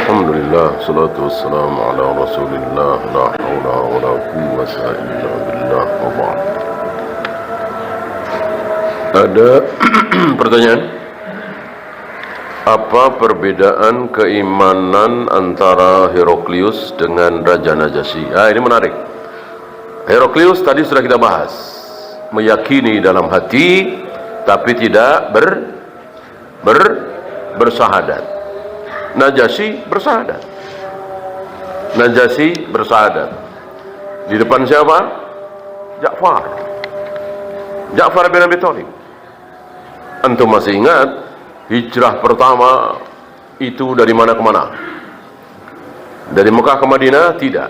Alhamdulillah, salatu wassalamu ala rasulillah, la hawla wa la quwwata illa billah, wa ba'd. Ada pertanyaan? Apa perbedaan keimanan antara Heraklius dengan Raja Najasyi? Ini menarik. Heraklius tadi sudah kita bahas, meyakini dalam hati tapi tidak bersahadat. Najasyi bersahadat. Najasyi bersahadat. Di depan siapa? Ja'far bin Abi Thalib. Antum masih ingat hijrah pertama itu dari mana ke mana? Dari Mekah ke Madinah? Tidak.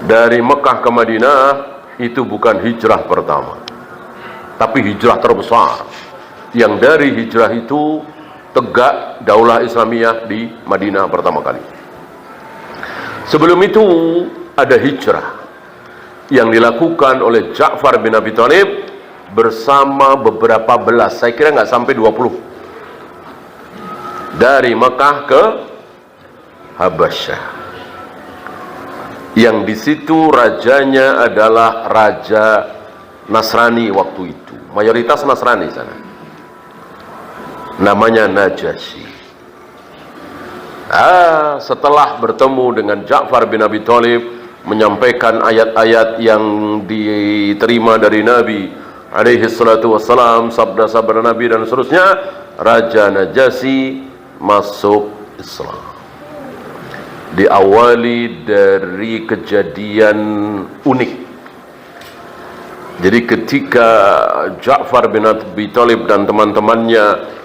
Dari Mekah ke Madinah itu bukan hijrah pertama, tapi hijrah terbesar. Yang dari hijrah itu tegak daulah Islamiyah di Madinah pertama kali. Sebelum itu ada hijrah yang dilakukan oleh Ja'far bin Abi Thalib bersama beberapa belas, saya kira nggak sampai 20, dari Mekah ke Habasyah, yang di situ rajanya adalah raja Nasrani waktu itu, mayoritas Nasrani sana, namanya Najasyi. Setelah bertemu dengan Ja'far bin Abi Thalib, menyampaikan ayat-ayat yang diterima dari Nabi alaihi salatu wassalam, sabda-sabda Nabi dan seterusnya, Raja Najasyi masuk Islam. Diawali dari kejadian unik. Jadi ketika Ja'far bin Abi Thalib dan teman-temannya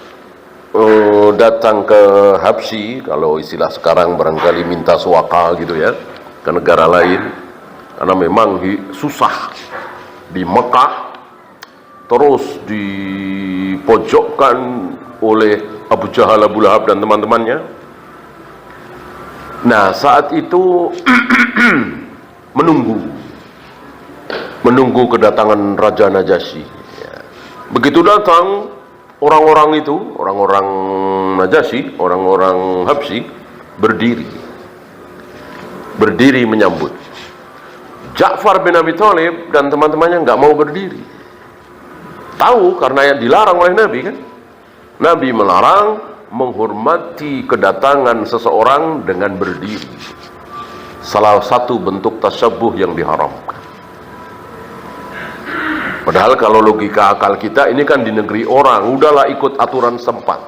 datang ke Habsyi, kalau istilah sekarang barangkali minta suaka gitu ya, ke negara lain, karena memang susah di Mekah, terus dipojokkan oleh Abu Jahal, Abu Lahab dan teman-temannya. Nah, saat itu menunggu kedatangan Raja Najasyi. Begitu datang, orang-orang itu, orang-orang Najasyi, orang-orang Habsyi berdiri menyambut. Ja'far bin Abi Thalib dan teman-temannya nggak mau berdiri. Tahu karena yang dilarang oleh Nabi kan? Nabi melarang menghormati kedatangan seseorang dengan berdiri. Salah satu bentuk tasyabbuh yang diharamkan. Padahal kalau logika akal kita, ini kan di negeri orang, udahlah ikut aturan sempat.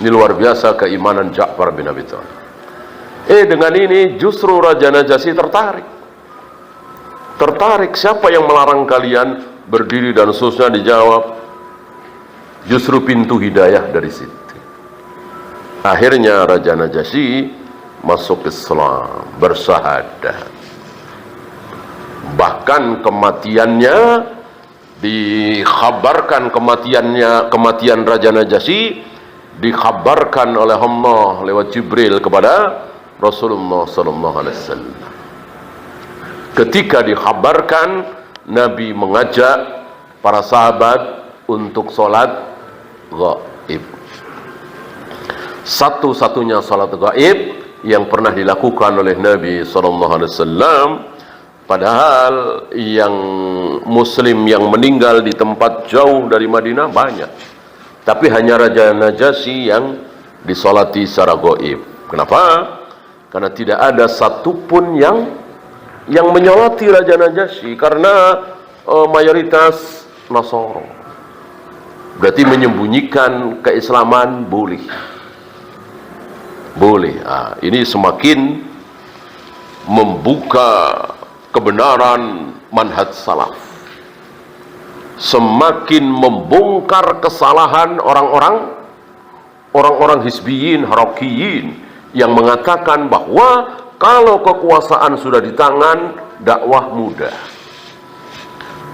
Ini luar biasa keimanan Ja'far bin Abi Thalib. Dengan ini justru Raja Najasyi tertarik, siapa yang melarang kalian berdiri dan seterusnya. Dijawab, justru pintu hidayah dari situ. Akhirnya Raja Najasyi masuk Islam, bersahadat. Bahkan kematiannya dikhabarkan, kematian Raja Najasyi dikhabarkan oleh Allah lewat Jibril kepada Rasulullah sallallahu alaihi wasallam. Ketika dikhabarkan, Nabi mengajak para sahabat untuk sholat gaib. Satu-satunya sholat gaib yang pernah dilakukan oleh Nabi sallallahu alaihi wasallam. Padahal yang muslim yang meninggal di tempat jauh dari Madinah banyak, tapi hanya Raja Najasyi yang disolati secara gaib. Kenapa? Karena tidak ada satupun yang menyolati Raja Najasyi, karena mayoritas Nasoro. Berarti menyembunyikan keislaman boleh. Ini semakin membuka kebenaran manhaj salaf, semakin membongkar kesalahan orang-orang hizbiyin, harakiyin yang mengatakan bahwa kalau kekuasaan sudah di tangan, dakwah mudah.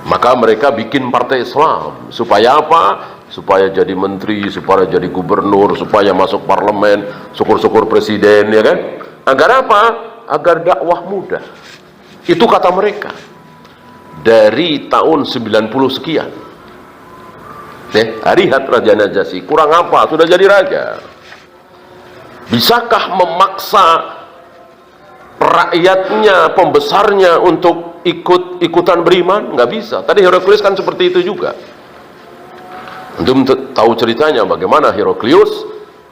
Maka mereka bikin partai Islam. Supaya apa? Supaya jadi menteri, supaya jadi gubernur, supaya masuk parlemen, syukur-syukur presiden, ya kan? Agar apa? Agar dakwah mudah. Itu kata mereka. Dari tahun 90 sekian. Hari hat Raja Najasyi. Kurang apa? Sudah jadi raja. Bisakah memaksa rakyatnya, pembesarnya untuk ikut-ikutan beriman? Nggak bisa. Tadi Heraklius kan seperti itu juga. Untuk tahu ceritanya bagaimana Heraklius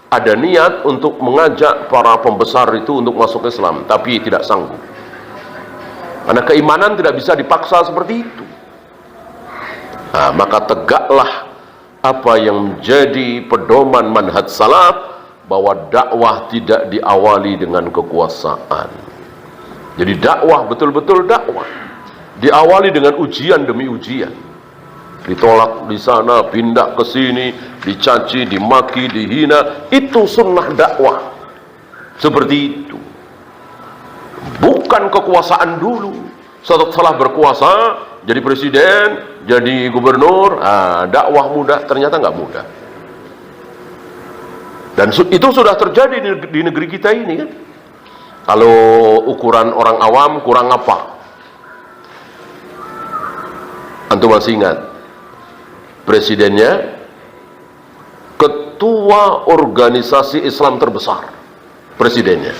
ada niat untuk mengajak para pembesar itu untuk masuk Islam, tapi tidak sanggup. Karena keimanan tidak bisa dipaksa seperti itu. Nah, maka tegaklah apa yang menjadi pedoman manhaj salaf, bahwa dakwah tidak diawali dengan kekuasaan. Jadi dakwah betul-betul dakwah diawali dengan ujian demi ujian. Ditolak di sana, pindah ke sini, dicaci, dimaki, dihina. Itu sunnah dakwah. Seperti itu. Bukan kekuasaan dulu. Setelah berkuasa, jadi presiden, jadi gubernur, dakwah mudah, ternyata nggak mudah. Dan itu sudah terjadi di negeri kita ini kan. Kalau ukuran orang awam kurang apa? Antum masih ingat? Presidennya ketua organisasi Islam terbesar. Presidennya.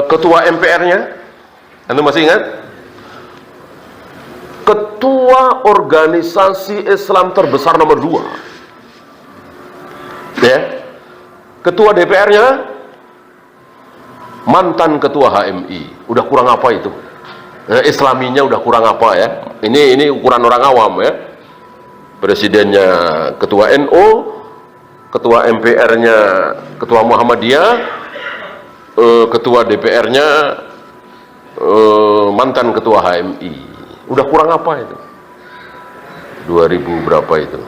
Ketua MPR-nya, antum masih ingat? Ketua organisasi Islam terbesar nomor 2. Ya. Ketua DPR-nya mantan ketua HMI. Udah kurang apa itu? Islaminya udah kurang apa ya? Ini ukuran orang awam ya. Presidennya ketua NU, ketua MPR-nya ketua Muhammadiyah, ketua DPR-nya mantan ketua HMI. Udah kurang apa itu? 2000 berapa itu?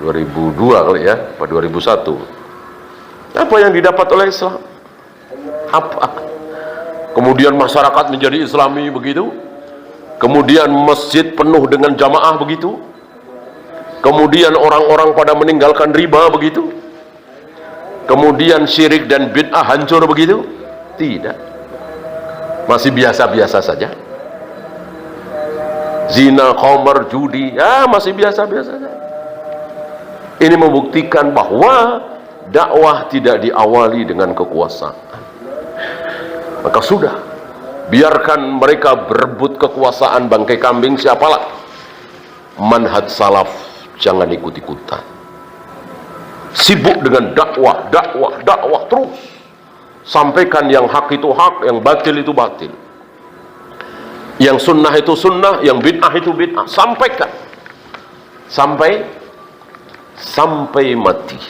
2002 kali ya, apa 2001? Apa yang didapat oleh Islam? Apa? Kemudian masyarakat menjadi Islami begitu? Kemudian masjid penuh dengan jamaah begitu? Kemudian orang-orang pada meninggalkan riba begitu? Kemudian syirik dan bid'ah hancur begitu? Tidak. Masih biasa-biasa saja. Zina, khamar, judi, masih biasa-biasa saja. Ini membuktikan bahwa dakwah tidak diawali dengan kekuasaan. Maka sudah, biarkan mereka berebut kekuasaan bangkai kambing siapalah. Manhaj salaf jangan ikut-ikutan. Sibuk dengan dakwah terus. Sampaikan yang hak itu hak, yang batil itu batil. Yang sunnah itu sunnah, yang bid'ah itu bid'ah. Sampaikan sampai mati.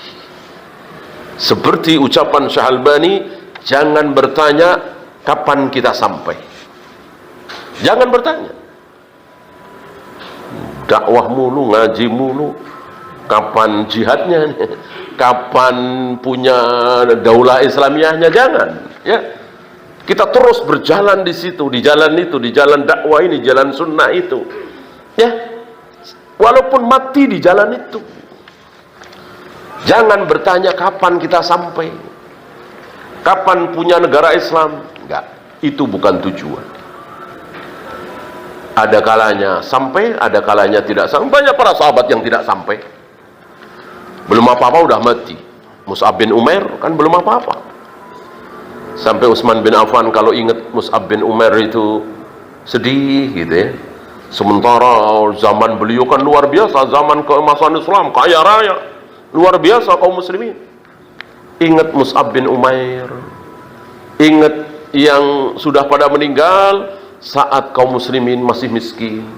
Seperti ucapan Syekh Albani, jangan bertanya kapan kita sampai. Jangan bertanya. Dakwah mulu, ngaji mulu, kapan jihadnya, kapan punya daulah Islamiyahnya, jangan ya. Kita terus berjalan di situ, di jalan itu, di jalan dakwah ini, jalan sunnah itu. Ya, walaupun mati di jalan itu. Jangan bertanya kapan kita sampai, kapan punya negara Islam. Enggak, itu bukan tujuan. Ada kalanya sampai, ada kalanya tidak sampai. Banyak para sahabat yang tidak sampai. Belum apa-apa udah mati. Mus'ab bin Umair kan belum apa-apa. Sampai Utsman bin Affan kalau ingat Mus'ab bin Umair itu sedih gitu ya. Sementara zaman beliau kan luar biasa, zaman keemasan Islam, kaya raya, luar biasa kaum muslimin. Ingat Mus'ab bin Umair, ingat yang sudah pada meninggal saat kaum muslimin masih miskin,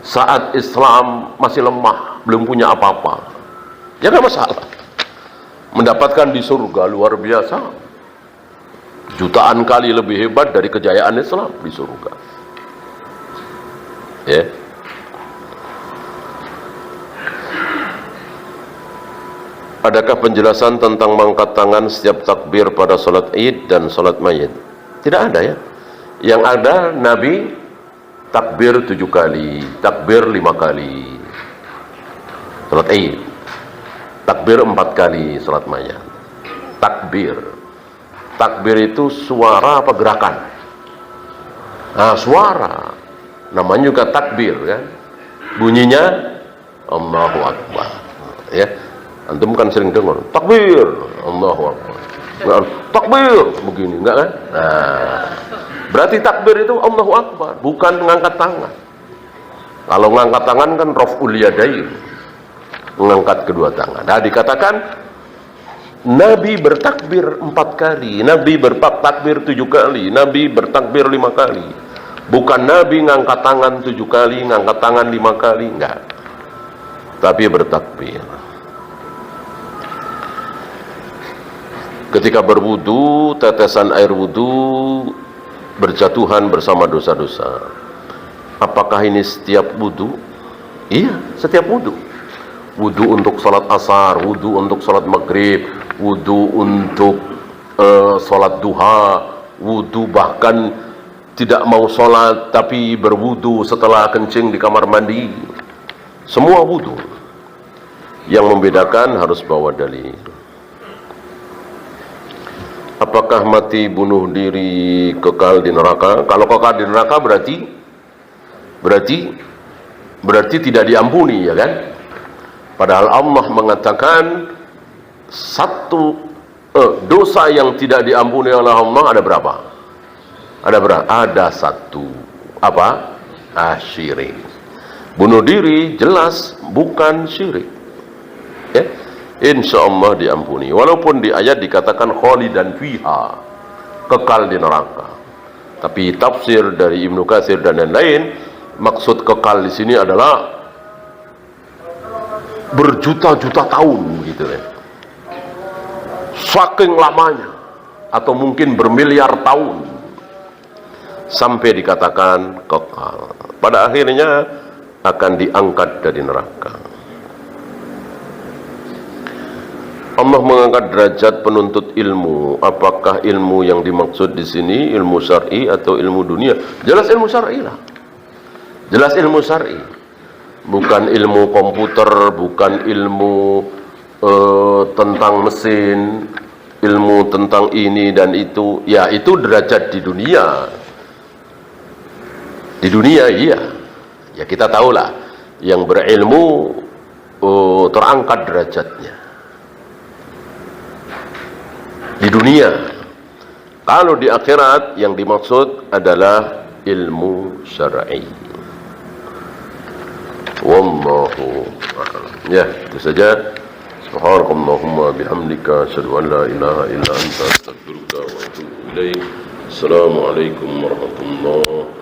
saat Islam masih lemah, belum punya apa-apa. Ya nggak masalah. Mendapatkan di surga luar biasa. Jutaan kali lebih hebat dari kejayaan Islam di surga. Ya. Adakah penjelasan tentang mengangkat tangan setiap takbir pada salat Id dan salat mayit? Tidak ada ya. Yang ada Nabi takbir 7 kali, takbir 5 kali. Salat Id. Takbir 4 kali salat mayit. Takbir. Takbir itu suara apa gerakan? Suara. Namanya juga takbir kan. Bunyinya Allahu Akbar. Ya. Antum kan sering dengar takbir, Allahu Akbar. Takbir begini, enggak kan? Nah, berarti takbir itu Allahu Akbar, bukan mengangkat tangan. Kalau mengangkat tangan kan raf'ul yadain, mengangkat kedua tangan. Nah, dikatakan Nabi bertakbir 4 kali, Nabi bertakbir 7 kali, Nabi bertakbir 5 kali. Bukan Nabi ngangkat tangan 7 kali, ngangkat tangan 5 kali, enggak. Tapi bertakbir. Ketika berwudu, tetesan air wudu berjatuhan bersama dosa-dosa. Apakah ini setiap wudu? Iya, setiap wudu. Wudu untuk salat asar, wudu untuk salat maghrib, wudu untuk salat duha, wudu bahkan tidak mau salat tapi berwudu setelah kencing di kamar mandi. Semua wudu. Yang membedakan harus bawa dalil. Apakah mati bunuh diri kekal di neraka? Kalau kekal di neraka berarti tidak diampuni, ya kan? Padahal Allah mengatakan dosa yang tidak diampuni oleh Allah ada berapa? Ada 1. Apa? Syirik. Bunuh diri jelas bukan syirik. Ya? Insya Allah diampuni. Walaupun di ayat dikatakan khalidan fiha, kekal di neraka. Tapi tafsir dari Ibnu Katsir dan lain-lain, maksud kekal di sini adalah berjuta-juta tahun, gitu ya. Saking lamanya, atau mungkin bermiliar tahun, sampai dikatakan kekal. Pada akhirnya akan diangkat dari neraka. Allah mengangkat derajat penuntut ilmu. Apakah ilmu yang dimaksud di sini ilmu syar'i atau ilmu dunia? Jelas ilmu syar'i lah. Jelas ilmu syar'i. Bukan ilmu komputer, bukan ilmu tentang mesin, ilmu tentang ini dan itu. Ya, itu derajat di dunia. Di dunia iya. Ya kita tahulah yang berilmu terangkat derajatnya. Di dunia. Kalau di akhirat yang dimaksud adalah ilmu syar'i. Wallahu a'lam. Ya, itu saja. Subhanakallahumma bihamdika asyhadu an la ilaha illa anta astaghfiruka wa atubu ilaik. Assalamualaikum warahmatullahi